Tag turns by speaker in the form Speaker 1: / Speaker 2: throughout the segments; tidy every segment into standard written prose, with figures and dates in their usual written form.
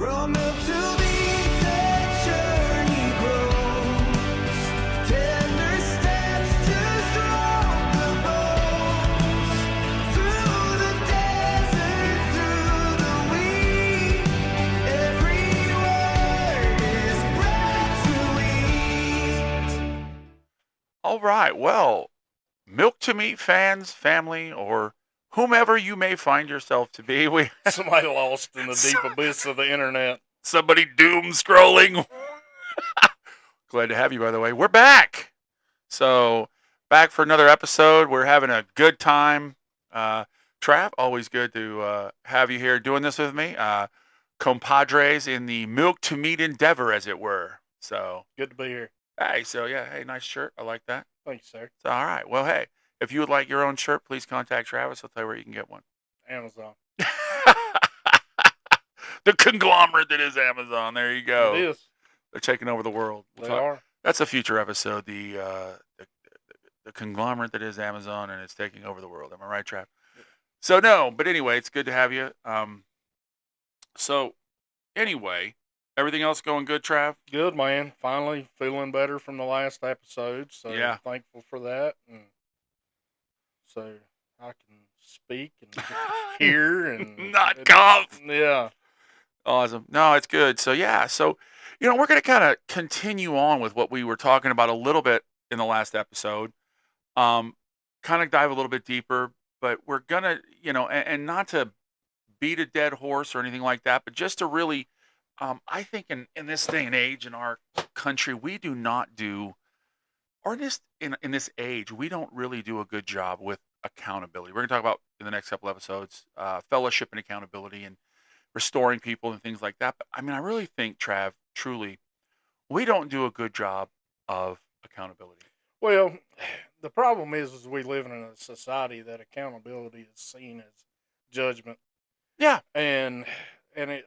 Speaker 1: From milk to meat, the journey grows. Tender steps to stronger bones. Through the desert, through the wheat, every word is bread to eat.
Speaker 2: All right. Well, milk to meat fans, family, or whomever you may find yourself to be,
Speaker 3: Somebody lost in the deep abyss of the internet.
Speaker 2: somebody doom scrolling. Glad to have you, by the way. We're back. So, back for another episode. We're having a good time. Trav, always good to have you here doing this with me. Compadres in the milk to meat endeavor, as it were. So,
Speaker 3: Good to be here.
Speaker 2: hey, hey, nice shirt. I like that.
Speaker 3: Thank you, sir.
Speaker 2: So, all right. Well, hey, if you would like your own shirt, please contact Travis. I'll tell you where you can get one.
Speaker 3: Amazon.
Speaker 2: The conglomerate that is Amazon. There you go.
Speaker 3: It is.
Speaker 2: They're taking over the world.
Speaker 3: They are.
Speaker 2: That's a future episode. The conglomerate that is Amazon, and it's taking over the world. Am I right, Trav? So no, but anyway, it's good to have you. So anyway, everything else going good, Trav?
Speaker 3: Good, man. Finally feeling better from the last episode. So
Speaker 2: Yeah.
Speaker 3: thankful for that. And so I can speak and hear and
Speaker 2: Not cough.
Speaker 3: Yeah.
Speaker 2: Awesome. No, it's good. So yeah, we're going to kind of continue on with what we were talking about a little bit in the last episode. Kind of dive a little bit deeper, but we're going to, and not to beat a dead horse or anything like that, but just to really, I think in this day and age in our country, we do not do, or in this age, we don't really do a good job with accountability. We're going to talk about in the next couple episodes, fellowship and accountability and restoring people and things like that. But I mean, I really think, Trav, truly, we don't do a good job of accountability.
Speaker 3: Well, the problem is we live in a society that accountability is seen as judgment.
Speaker 2: Yeah.
Speaker 3: And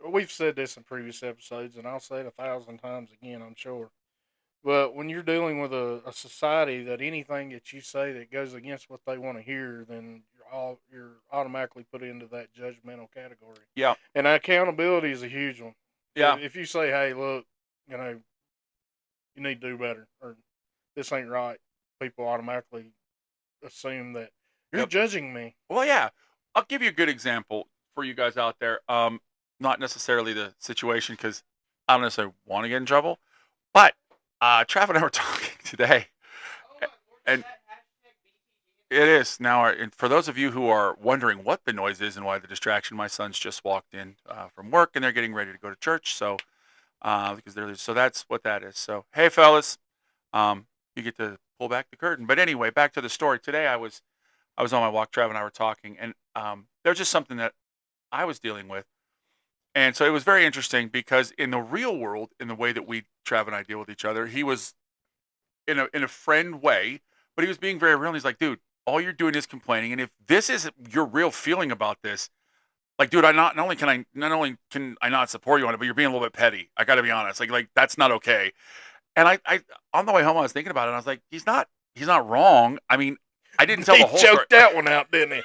Speaker 3: we've said this in previous episodes, and I'll say it 1,000 times again, I'm sure. But when you're dealing with a society that anything that you say that goes against what they want to hear, then you're automatically put into that judgmental category.
Speaker 2: Yeah.
Speaker 3: And accountability is a huge one.
Speaker 2: Yeah.
Speaker 3: If you say, hey, look, you need to do better, or this ain't right, people automatically assume that you're judging me.
Speaker 2: Well, yeah. I'll give you a good example for you guys out there. Not necessarily the situation because I don't necessarily want to get in trouble, but Trav and I were talking today, and it is now. And for those of you who are wondering what the noise is and why the distraction, my son's just walked in from work and they're getting ready to go to church. So, so that's what that is. So, hey, fellas, you get to pull back the curtain. But anyway, back to the story. Today, I was on my walk. Trav and I were talking, and there's just something that I was dealing with. And so it was very interesting because in the real world, in the way that Trav and I deal with each other, he was in a friend way, but he was being very real. And he's like, dude, all you're doing is complaining. And if this is your real feeling about this, like, dude, not only can I not support you on it, but you're being a little bit petty. I got to be honest. Like that's not okay. And I on the way home, I was thinking about it. And I was like, he's not wrong. I mean, I didn't tell the whole story.
Speaker 3: He choked that one out, didn't he?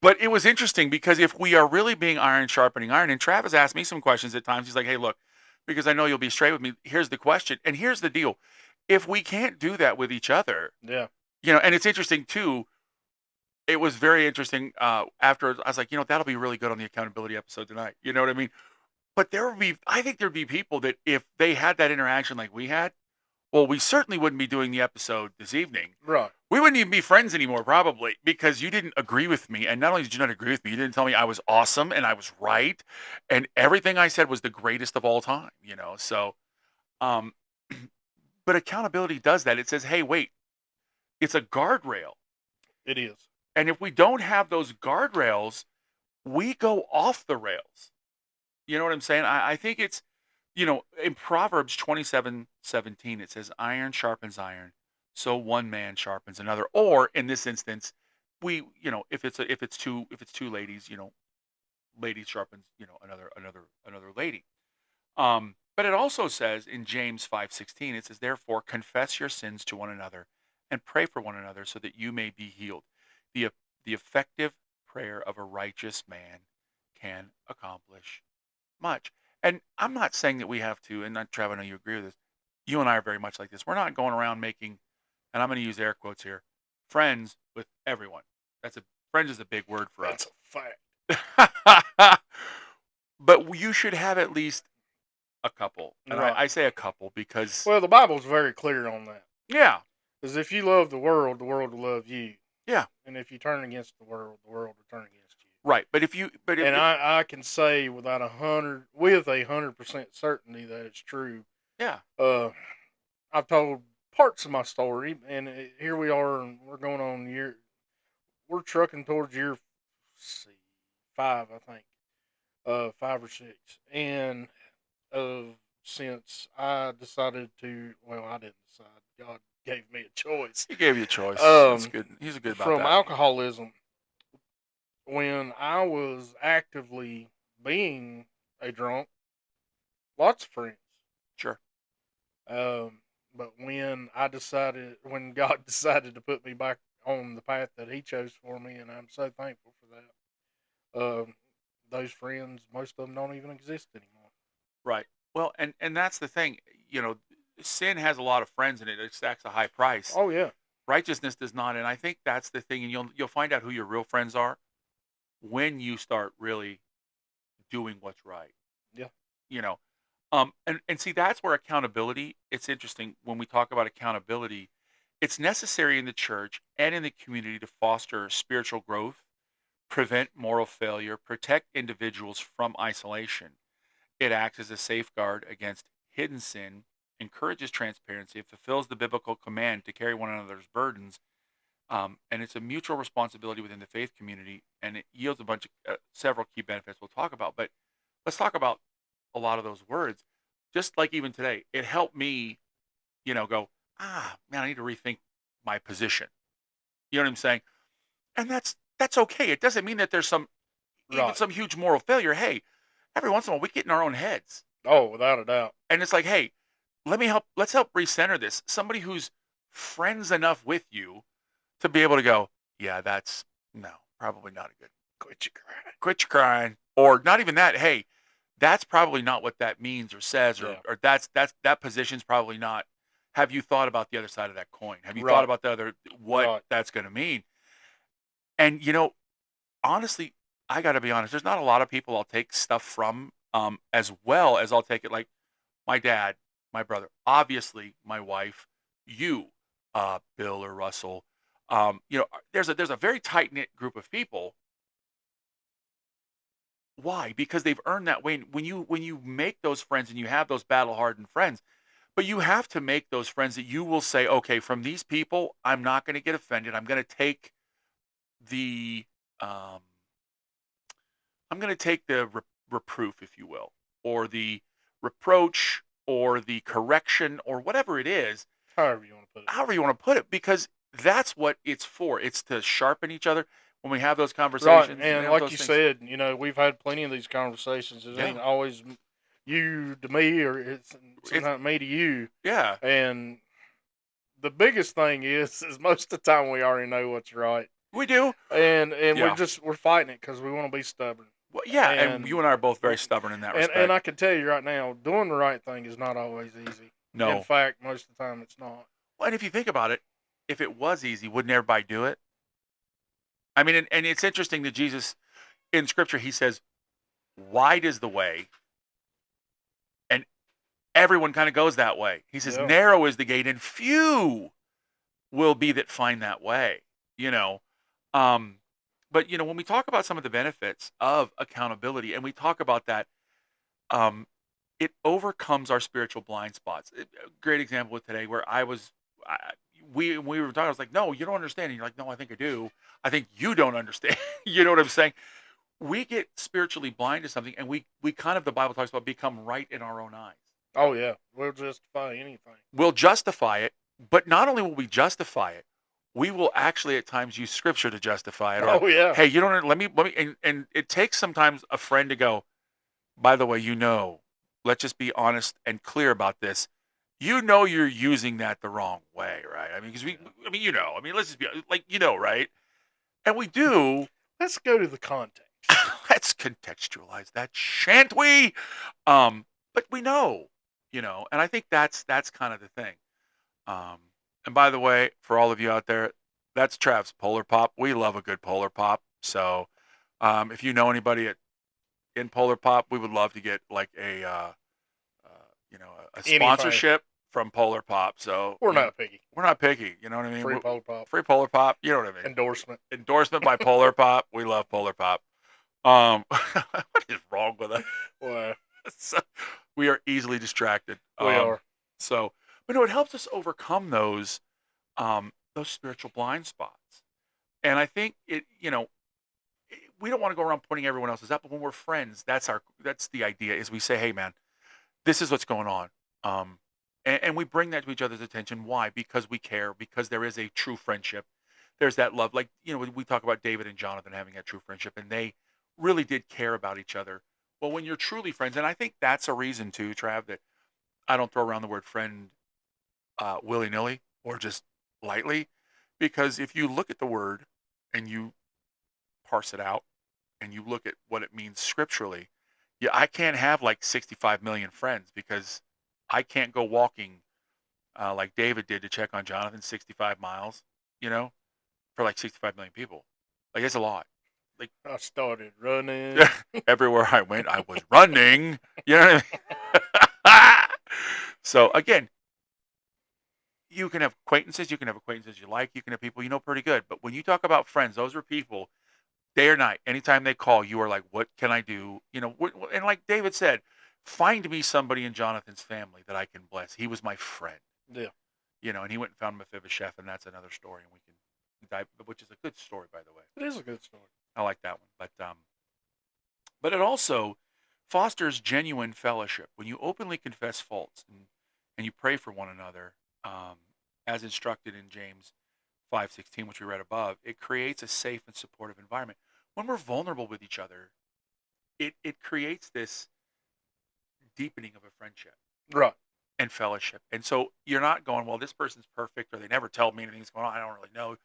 Speaker 2: But it was interesting because if we are really being iron sharpening iron, and Travis asked me some questions at times, he's like, hey, look, because I know you'll be straight with me, here's the question. And here's the deal. If we can't do that with each other,
Speaker 3: yeah,
Speaker 2: and it's interesting too, it was very interesting after I was like, that'll be really good on the accountability episode tonight. You know what I mean? But I think there'd be people that if they had that interaction like we had, well, we certainly wouldn't be doing the episode this evening.
Speaker 3: Right.
Speaker 2: We wouldn't even be friends anymore, probably, because you didn't agree with me. And not only did you not agree with me, you didn't tell me I was awesome and I was right. And everything I said was the greatest of all time, So, but accountability does that. It says, hey, wait, it's a guardrail.
Speaker 3: It is.
Speaker 2: And if we don't have those guardrails, we go off the rails. You know what I'm saying? I think it's, in Proverbs 27:17, it says, iron sharpens iron, so one man sharpens another. Or in this instance, we, if it's two ladies, ladies sharpens, another lady. But it also says in James 5:16, it says, therefore, confess your sins to one another and pray for one another so that you may be healed. The effective prayer of a righteous man can accomplish much. And I'm not saying that we have to, and Trav, I know you agree with this. You and I are very much like this. We're not going around making, and I'm going to use air quotes here, friends with everyone. Friends is a big word for
Speaker 3: That's
Speaker 2: us.
Speaker 3: a fact.
Speaker 2: But you should have at least a couple. And
Speaker 3: Right.
Speaker 2: I say a couple because,
Speaker 3: Well, the Bible's very clear on that.
Speaker 2: yeah,
Speaker 3: Because if you love the world will love you.
Speaker 2: yeah,
Speaker 3: And if you turn against the world will turn against you.
Speaker 2: right. But
Speaker 3: And I can say with 100% certainty that it's true.
Speaker 2: yeah,
Speaker 3: I've told parts of my story, and here we are, and we're going on we're trucking towards year 5, I think, 5 or 6, and since I decided to, well, I didn't decide. God gave me a choice.
Speaker 2: he gave you a choice. That's good. He's good about
Speaker 3: From
Speaker 2: that.
Speaker 3: alcoholism. When I was actively being a drunk, lots of friends.
Speaker 2: Sure.
Speaker 3: But when God decided to put me back on the path that He chose for me, and I'm so thankful for that. Those friends, most of them don't even exist anymore.
Speaker 2: Right. Well, and that's the thing. Sin has a lot of friends and it exacts a high price.
Speaker 3: Oh yeah,
Speaker 2: Righteousness does not, and I think that's the thing. And you'll find out who your real friends are when you start really doing what's right.
Speaker 3: yeah,
Speaker 2: And see, that's where accountability. It's interesting when we talk about accountability. It's necessary in the church and in the community to foster spiritual growth, prevent moral failure, protect individuals from isolation. It acts as a safeguard against hidden sin, encourages transparency, it fulfills the biblical command to carry one another's burdens, and it's a mutual responsibility within the faith community, and it yields several key benefits we'll talk about. But let's talk about a lot of those words. Just like even today, it helped me, go, man, I need to rethink my position. You know what I'm saying? And that's okay. It doesn't mean that there's even
Speaker 3: Right.
Speaker 2: some huge moral failure. Hey, every once in a while we get in our own heads.
Speaker 3: Oh, without a doubt.
Speaker 2: And it's like, hey, let's help recenter this. Somebody who's friends enough with you to be able to go, yeah, no, probably not a good.
Speaker 3: Quit your crying.
Speaker 2: Quit your crying. Or not even that. Hey, that's probably not what that means or says, or,
Speaker 3: Yeah.
Speaker 2: or that position's probably not. Have you thought about the other side of that coin? Have you
Speaker 3: Right.
Speaker 2: thought about what
Speaker 3: Right.
Speaker 2: that's going to mean? And honestly, I got to be honest. There's not a lot of people I'll take stuff from, as well as I'll take it like my dad, my brother, obviously my wife, you, Bill or Russell. There's a very tight knit group of people. Why? Because they've earned that way. When you make those friends and you have those battle hardened friends, but you have to make those friends that you will say, okay, from these people, I'm not going to get offended. I'm going to take the reproof, if you will, or the reproach, or the correction, or whatever it is,
Speaker 3: However you want to put it.
Speaker 2: because that's what it's for. It's to sharpen each other when we have those
Speaker 3: Right.
Speaker 2: conversations.
Speaker 3: And
Speaker 2: have
Speaker 3: like
Speaker 2: those
Speaker 3: you
Speaker 2: things.
Speaker 3: said, we've had plenty of these conversations. It
Speaker 2: Yeah.
Speaker 3: ain't always you to me, or it's sometimes me to you.
Speaker 2: Yeah,
Speaker 3: And the biggest thing is most of the time we already know what's right.
Speaker 2: we do.
Speaker 3: And
Speaker 2: Yeah.
Speaker 3: we're fighting it because we want to be stubborn.
Speaker 2: Well, yeah, and
Speaker 3: And-
Speaker 2: you and I are both very stubborn in that respect.
Speaker 3: And I can tell you right now, doing the right thing is not always easy.
Speaker 2: No.
Speaker 3: In fact, most of the time it's not.
Speaker 2: Well, and if you think about it, if it was easy, wouldn't everybody do it? I mean, and it's interesting that Jesus, in Scripture, he says, wide is the way, and everyone kind of goes that way. He says,
Speaker 3: Yeah.
Speaker 2: narrow is the gate, and few will be that find that way, But, when we talk about some of the benefits of accountability, and we talk about that, it overcomes our spiritual blind spots. A great example with today where we were talking, I was like, no, you don't understand. And you're like, no, I think I do. I think you don't understand. You know what I'm saying? We get spiritually blind to something, and we kind of, the Bible talks about, become right in our own eyes.
Speaker 3: Oh yeah, we'll justify anything.
Speaker 2: We'll justify it, but not only will we justify it, we will actually at times use Scripture to justify it. Or,
Speaker 3: Oh yeah.
Speaker 2: hey, you don't, let me, and it takes sometimes a friend to go, by the way, let's just be honest and clear about this. You're using that the wrong way, right? I mean, because let's just be like, right? And we do.
Speaker 3: Let's go to the context.
Speaker 2: let's contextualize that, shan't we? But we know, and I think that's kind of the thing. Um, and by the way, for all of you out there, that's Trav's Polar Pop. We love a good Polar Pop. So, if you know anybody in Polar Pop, we would love to get like a
Speaker 3: Anything.
Speaker 2: sponsorship from Polar Pop. So
Speaker 3: We're not picky.
Speaker 2: we're not picky. You know what I mean?
Speaker 3: Free Polar Pop.
Speaker 2: Free Polar Pop. You know what I mean?
Speaker 3: Endorsement.
Speaker 2: Endorsement by Polar Pop. We love Polar Pop. What is wrong with us?
Speaker 3: Well,
Speaker 2: So, we are easily distracted.
Speaker 3: we are.
Speaker 2: So, but no, it helps us overcome those spiritual blind spots. And I think we don't want to go around pointing everyone else's up, but when we're friends, that's the idea is we say, hey man, this is what's going on. And we bring that to each other's attention. Why? Because we care, because there is a true friendship. There's that love. Like, we talk about David and Jonathan having that true friendship, and they really did care about each other. Well, when you're truly friends, and I think that's a reason too, Trav, that I don't throw around the word friend willy-nilly or just lightly, because if you look at the word and you parse it out and you look at what it means scripturally, yeah, I can't have like 65 million friends because I can't go walking like David did to check on Jonathan 65 miles, for like 65 million people. Like, it's a lot. Like,
Speaker 3: I started running.
Speaker 2: everywhere I went, I was running. You know what I mean? So again, you can have acquaintances you like, you can have people you know pretty good. But when you talk about friends, those are people, day or night, anytime they call, you are like, what can I do? And like David said, find me somebody in Jonathan's family that I can bless. He was my friend.
Speaker 3: Yeah.
Speaker 2: And he went and found Mephibosheth, and that's another story, and we can dive, which is a good story, by the way.
Speaker 3: It is a good story.
Speaker 2: I like that one. But it also fosters genuine fellowship. When you openly confess faults and you pray for one another, as instructed in James 5:16, which we read above, it creates a safe and supportive environment. When we're vulnerable with each other, it creates this deepening of a friendship.
Speaker 3: Right.
Speaker 2: And fellowship. And so you're not going, well, this person's perfect, or they never tell me anything's going on, I don't really know.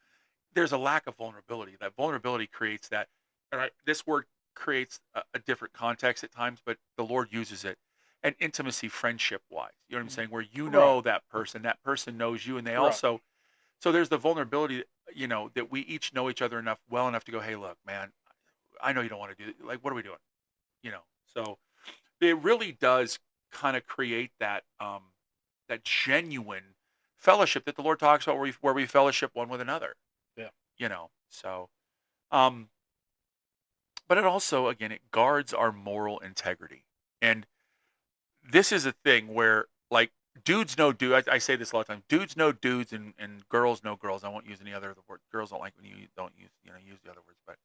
Speaker 2: There's a lack of vulnerability. That vulnerability creates that. And this word creates a different context at times, but the Lord uses it. And intimacy, friendship-wise. You know what I'm saying? Where you know that person knows you, and they also. So there's the vulnerability, that we each know each other well enough to go, hey, look, man, I know you don't want to do it. Like, what are we doing? So it really does kind of create that that genuine fellowship that the Lord talks about, where we fellowship one with another.
Speaker 3: Yeah.
Speaker 2: So, but it also, again, it guards our moral integrity. And this is a thing where, like, dudes know dudes. I say this a lot of times. Dudes know dudes, and girls know girls. I won't use any other word. Girls don't like when you don't use the other words, but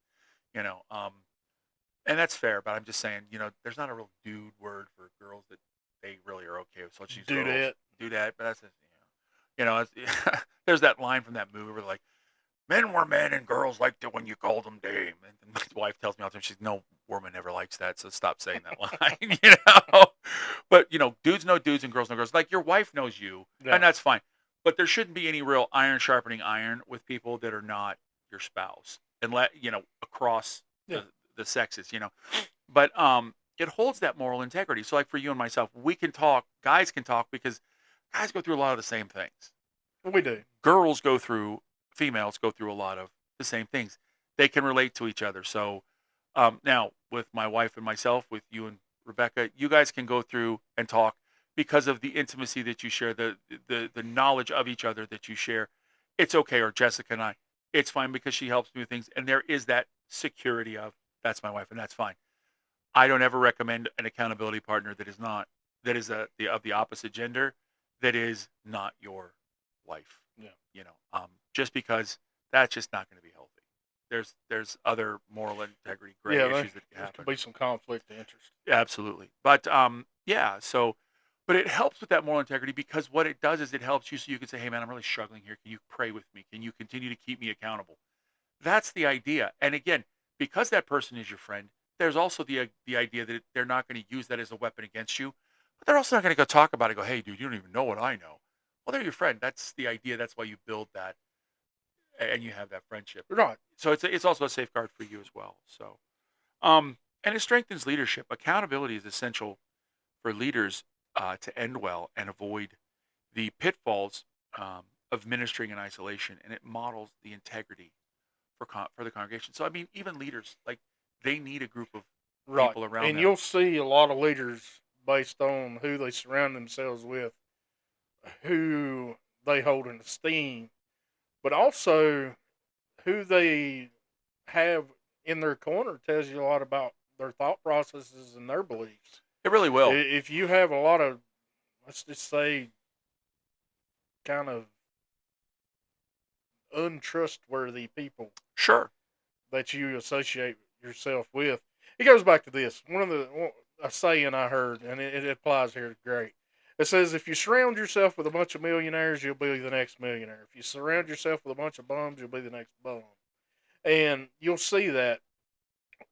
Speaker 2: and that's fair. But I'm just saying, there's not a real dude word for girls that they really are okay with. So let's use
Speaker 3: Do
Speaker 2: girls.
Speaker 3: that.
Speaker 2: Do that. But that's it's, there's that line from that movie where, like, men were men and girls liked it when you called them dame. And my wife tells me all the time, she's, no woman ever likes that, so stop saying that line. But dudes know dudes and girls know girls. Like, your wife knows you,
Speaker 3: Yeah.
Speaker 2: and that's fine. But there shouldn't be any real iron sharpening iron with people that are not your spouse, and across the sexes. But it holds that moral integrity. So, like, for you and myself, we can talk. Guys can talk because guys go through a lot of the same things.
Speaker 3: We do.
Speaker 2: Females go through a lot of the same things. They can relate to each other. So now, with my wife and myself, with you and Rebecca, you guys can go through and talk because of the intimacy that you share, the knowledge of each other that you share. It's okay. Or Jessica and I, it's fine because she helps me with things, and there is that security of, that's my wife, and that's fine. I don't ever recommend an accountability partner that is of the opposite gender, that is not your wife.
Speaker 3: Yeah.
Speaker 2: Just because that's just not going to be healthy. There's other moral integrity gray issues that
Speaker 3: there
Speaker 2: happen.
Speaker 3: could be some conflict of interest.
Speaker 2: Absolutely. But but it helps with that moral integrity, because what it does is it helps you, so you can say, hey man, I'm really struggling here. Can you pray with me? Can you continue to keep me accountable? That's the idea. And again, because that person is your friend, there's also the idea that they're not going to use that as a weapon against you, but they're also not going to go talk about it, go, hey dude, you don't even know what I know. Well, they're your friend. That's the idea. That's why you build that, and you have that friendship.
Speaker 3: Right.
Speaker 2: So it's also a safeguard for you as well. So, And it strengthens leadership. Accountability is essential for leaders to end well and avoid the pitfalls of ministering in isolation, and it models the integrity for the congregation. So I mean, even leaders, like, they need a group of
Speaker 3: Right.
Speaker 2: people around
Speaker 3: And
Speaker 2: them.
Speaker 3: you'll see a lot of leaders based on who they surround themselves with, who they hold in esteem, but also who they have in their corner tells you a lot about their thought processes and their beliefs.
Speaker 2: It really will.
Speaker 3: If you have a lot of, let's just say, kind of untrustworthy people
Speaker 2: Sure.
Speaker 3: that you associate yourself with, it goes back to this. A saying I heard, and it applies here great. It says, if you surround yourself with a bunch of millionaires, you'll be the next millionaire. If you surround yourself with a bunch of bums, you'll be the next bum. And you'll see that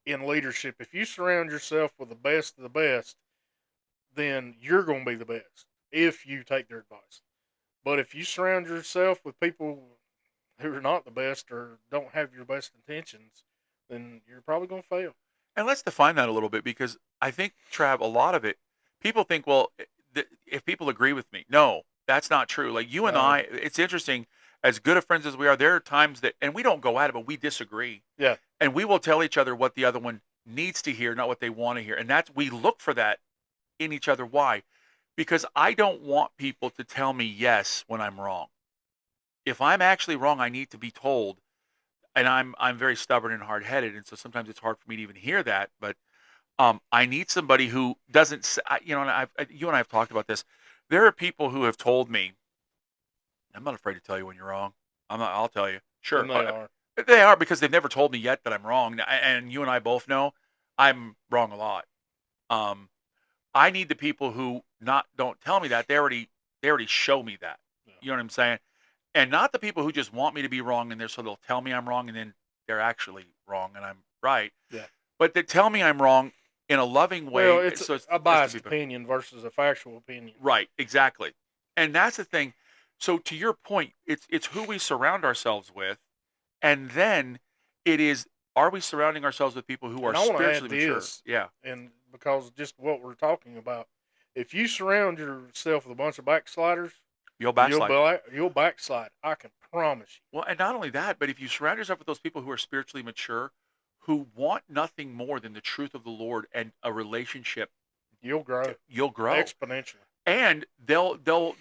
Speaker 3: in leadership. If you surround yourself with the best of the best, then you're going to be the best if you take their advice. But if you surround yourself with people who are not the best or don't have your best intentions, then you're probably going to fail.
Speaker 2: And let's define that a little bit, because I think, Trav, a lot of it, people think, well, if people agree with me, no, that's not true. Like you and
Speaker 3: No.
Speaker 2: I, it's interesting. As good of friends as we are, there are times that, and we don't go at it, but we disagree.
Speaker 3: Yeah.
Speaker 2: And we will tell each other what the other one needs to hear, not what they want to hear. And we look for that in each other. Why? Because I don't want people to tell me yes when I'm wrong. If I'm actually wrong, I need to be told. And I'm very stubborn and hard headed, and so sometimes it's hard for me to even hear that. But I need somebody who doesn't, you know. And you and I have talked about this. There are people who have told me, "I'm not afraid to tell you when you're wrong. I'm not. I'll tell you. Sure,
Speaker 3: And they are.
Speaker 2: they are, because they've never told me yet that I'm wrong. And you and I both know I'm wrong a lot. Um, I need the people who don't tell me that. They already show me that.
Speaker 3: Yeah.
Speaker 2: You know what I'm saying? And not the people who just want me to be wrong, and so they'll tell me I'm wrong, and then they're actually wrong and I'm right.
Speaker 3: Yeah.
Speaker 2: But they tell me I'm wrong in a loving way.
Speaker 3: Well, it's
Speaker 2: so
Speaker 3: a
Speaker 2: just to
Speaker 3: biased
Speaker 2: be-
Speaker 3: opinion versus a factual opinion.
Speaker 2: Right, exactly. And that's the thing. So to your point, it's who we surround ourselves with, and then it is, are we surrounding ourselves with people who are
Speaker 3: And I want to add
Speaker 2: spiritually mature?
Speaker 3: this,
Speaker 2: Yeah.
Speaker 3: and because just what we're talking about, if you surround yourself with a bunch of backsliders,
Speaker 2: You'll backslide.
Speaker 3: you'll backslide. I can promise you.
Speaker 2: Well, and not only that, but if you surround yourself with those people who are spiritually mature, who want nothing more than the truth of the Lord and a relationship,
Speaker 3: You'll grow
Speaker 2: you'll grow.
Speaker 3: exponentially.
Speaker 2: And they'll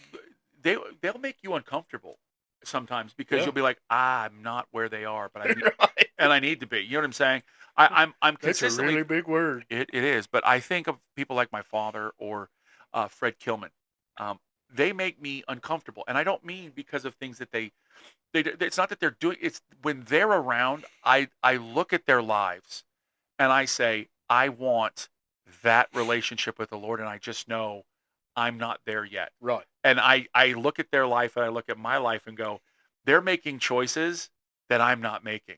Speaker 2: make you uncomfortable sometimes, because
Speaker 3: Yeah.
Speaker 2: you'll be like, I'm not where they are, but I need,
Speaker 3: Right.
Speaker 2: and I need to be. You know what I'm saying? I'm
Speaker 3: That's a
Speaker 2: consistently.
Speaker 3: really big word.
Speaker 2: It is, but I think of people like my father or Fred Kilman. They make me uncomfortable, and I don't mean because of things that they. It's not that they're doing. It's when they're around. I look at their lives, and I say, I want that relationship with the Lord, and I just know I'm not there yet.
Speaker 3: Right.
Speaker 2: And I look at their life, and I look at my life, and go, they're making choices that I'm not making.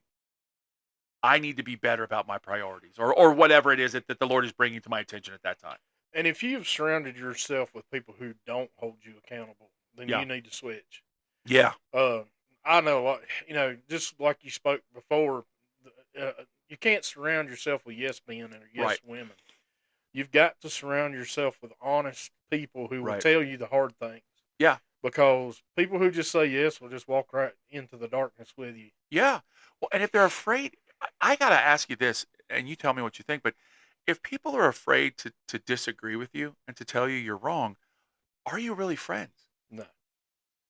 Speaker 2: I need to be better about my priorities, or whatever it is that the Lord is bringing to my attention at that time.
Speaker 3: And if you've surrounded yourself with people who don't hold you accountable, then
Speaker 2: Yeah.
Speaker 3: you need to switch.
Speaker 2: Yeah.
Speaker 3: I know, just like you spoke before, you can't surround yourself with yes men or yes
Speaker 2: Right.
Speaker 3: women. You've got to surround yourself with honest people who will
Speaker 2: Right.
Speaker 3: tell you the hard things.
Speaker 2: Yeah.
Speaker 3: Because people who just say yes will just walk right into the darkness with you.
Speaker 2: Yeah. Well, and if they're afraid, I got to ask you this, and you tell me what you think, but if people are afraid to disagree with you and to tell you you're wrong, are you really friends?
Speaker 3: No.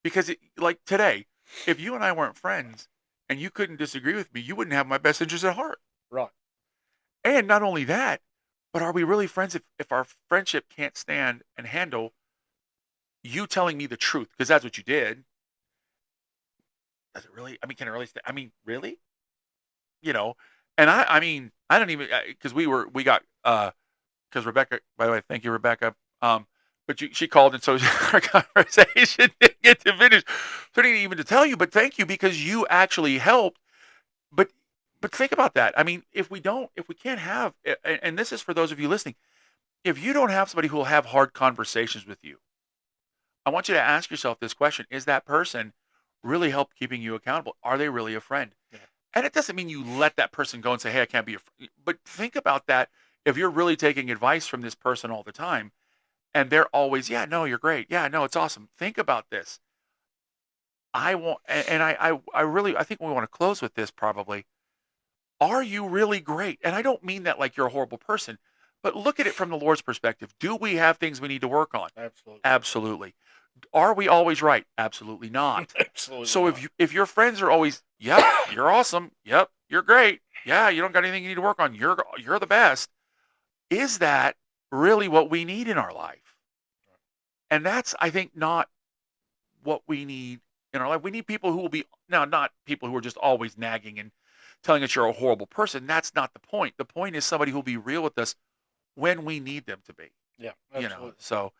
Speaker 2: Because like today, if you and I weren't friends and you couldn't disagree with me, you wouldn't have my best interest at heart.
Speaker 3: Right.
Speaker 2: And not only that, but are we really friends if our friendship can't stand and handle you telling me the truth? Because that's what you did. Does it really? I mean, can it really? I mean, really? You know, and I mean, I don't even, because we got, because Rebecca, by the way, thank you, Rebecca. But she called, and so our conversation didn't get to finish. So I didn't even to tell you, but thank you, because you actually helped. But think about that. I mean, if we can't have, and this is for those of you listening, if you don't have somebody who will have hard conversations with you, I want you to ask yourself this question: is that person really help keeping you accountable? Are they really a friend?
Speaker 3: Yeah.
Speaker 2: And it doesn't mean you let that person go and say, hey, I can't be a friend. But think about that if you're really taking advice from this person all the time, and they're always, yeah, no, you're great. Yeah, no, it's awesome. Think about this. I want, and I really, I think we want to close with this probably. Are you really great? And I don't mean that like you're a horrible person, but look at it from the Lord's perspective. Do we have things we need to work on?
Speaker 3: Absolutely.
Speaker 2: Absolutely. Are we always right? Absolutely not.
Speaker 3: Absolutely.
Speaker 2: So
Speaker 3: not.
Speaker 2: if your friends are always, yep, you're awesome. Yep, you're great. Yeah, you don't got anything you need to work on. You're the best. Is that really what we need in our life? And that's, I think, not what we need in our life. We need people who will be, now, not people who are just always nagging and telling us you're a horrible person. That's not the point. The point is somebody who'll be real with us when we need them to be.
Speaker 3: Yeah,
Speaker 2: You
Speaker 3: absolutely.
Speaker 2: know, so,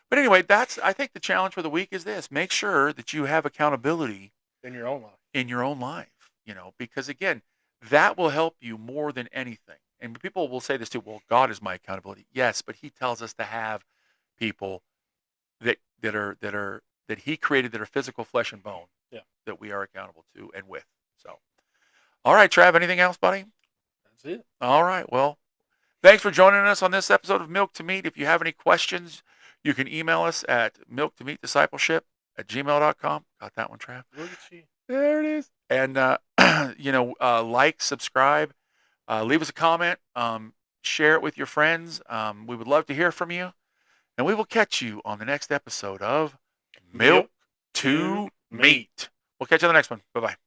Speaker 2: but anyway, that's, I think the challenge for the week is this: make sure that you have accountability
Speaker 3: In your own life.
Speaker 2: in your own life, you know, because again, that will help you more than anything. And people will say this too, well, God is my accountability. Yes, but he tells us to have people that he created that are physical flesh and bone.
Speaker 3: Yeah.
Speaker 2: That we are accountable to and with. So, all right, Trav, anything else, buddy?
Speaker 3: That's it.
Speaker 2: All right. Well, thanks for joining us on this episode of Milk to Meat. If you have any questions, you can email us at milktomeatdiscipleship@gmail.com. Got that one, Trav?
Speaker 3: Look at you.
Speaker 2: There it is. And, like, subscribe, leave us a comment, share it with your friends. We would love to hear from you. And we will catch you on the next episode of Milk to Meat. We'll catch you on the next one. Bye-bye.